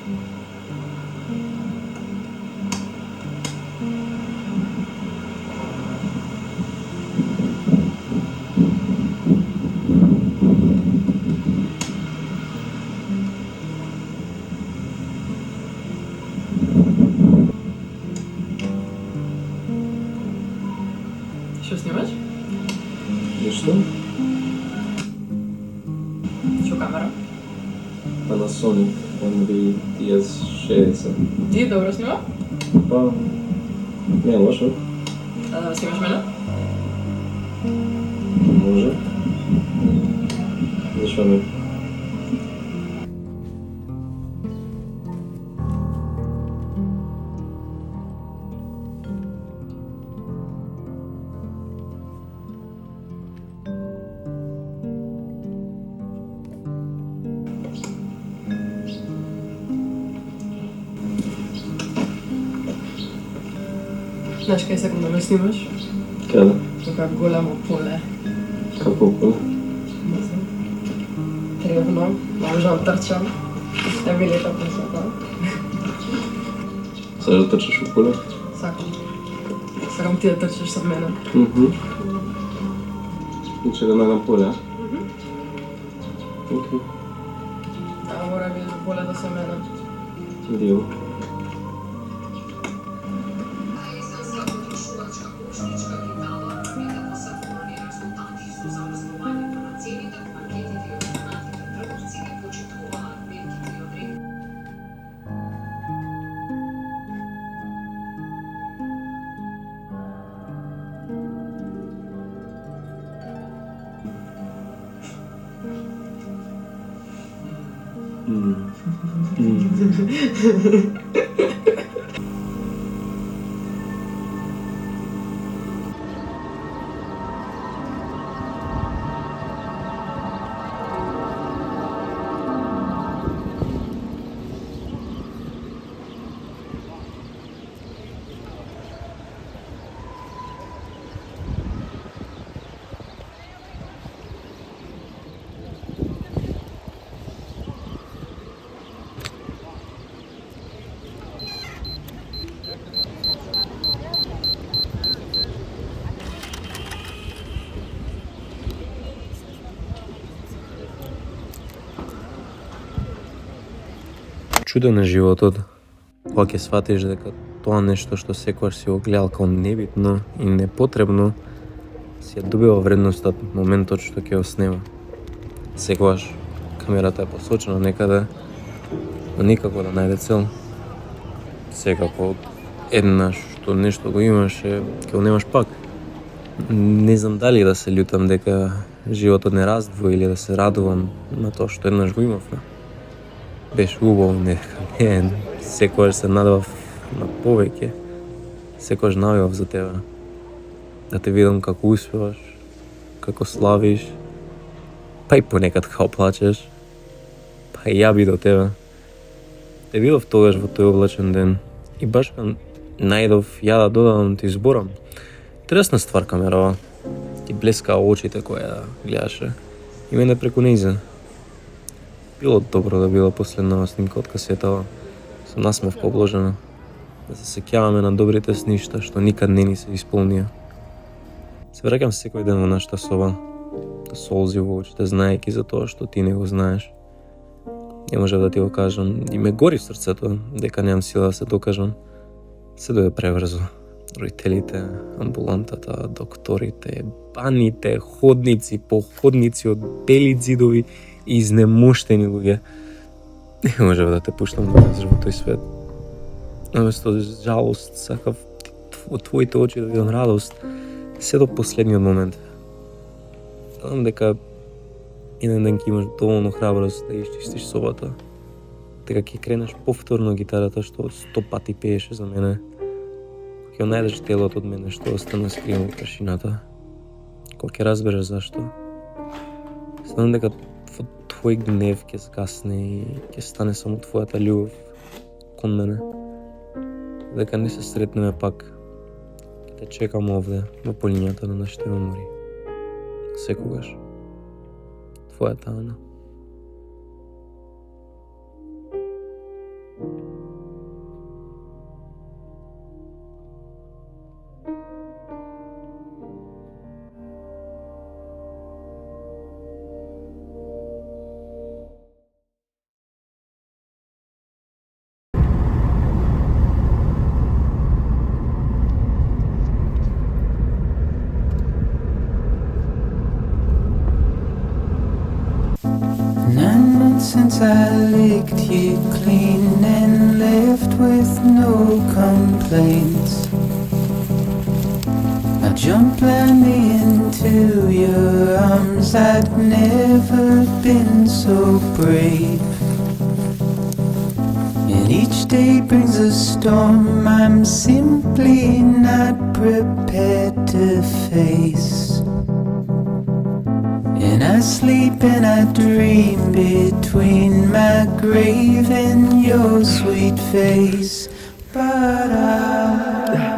Що знімаєш? Нищо. Що камера? Panasonic NV-TS60. Ти добре знімав? Па, не е лошо. Знімаш мене? Може. Защо не? Знаеш къде сакам да ме снимаш? Къде? Тука голямо поле. Какво поле? Не знам. Тревно, можам трчам. Не ми летам по света. Сега да трчаш в поле? Сакам. Сакам ти да трчаш со мене. И че да ме на поле, а? Окей. Ама мора би за поле да се мене. Дил. Чудо на животот, кога ќе сватиш дека тоа нешто што секогаш си го гледал како небитно и непотребно, си ја добива вредноста од моментот што ќе го снема. Секогаш камерата е посочена некаде, но никако да најде цел. Секако еднаш што нешто го имаш, ќе го немаш пак. Не знам дали да се љутам дека животот не раздвои или да се радувам на тоа што еднаш го имавме. Беше убаво, не, секогаш се надевав на повеќе, секогаш навивав за тебе. Да те видам како успеваш, како славиш, па и понекад како плачеш, па и ја би до тебе. Те видов тогаш во тој облачен ден и баш најдов ја да додадам ти зборам. Интересна ствар камерава, ти блескаа очите која гледаше и мене преку нејза. Било добро да била последнава снимка од касетава, со насмевка обложена, да се сеќаваме на добрите сништа што никад не ни се исполнија. Се враќам секој ден во нашата соба, да солзи во очите, знаејќи за тоа што ти не го знаеш. Не можев да ти го кажам и ме гори срцето дека немам сила да се докажам. Се дојде преврзо. Родителите, амбулантата, докторите, баните, ходници, походници од бели ѕидови и изнемоштени луѓе. Не можев да те пуштам да влезеш во тој свет. Наместо жалост, сакав во твоите очи да видам радост, се до последниот момент. Знам дека еден ден ќе имаш доволно храброст да исчистиш собата, дека ќе кренеш повторно гитарата што 100 пати пееше за мене, ќе најдеш телото од мене што остана скриено во тишината, кога ќе разбереш зашто. Знам дека во твој гнев ќе згасне и ќе стане само твојата љубов кон мене. Дека не се сретнеме пак, ќе те чекам овде во полињата на нашите мемори. Секогаш. Твојата Ана. since I licked you clean and left with no complaints. I jumped blindly into your arms. I'd never been so brave. And each day brings a storm I'm simply not prepared to face. And I sleep and I dream between my grave and your sweet face. But I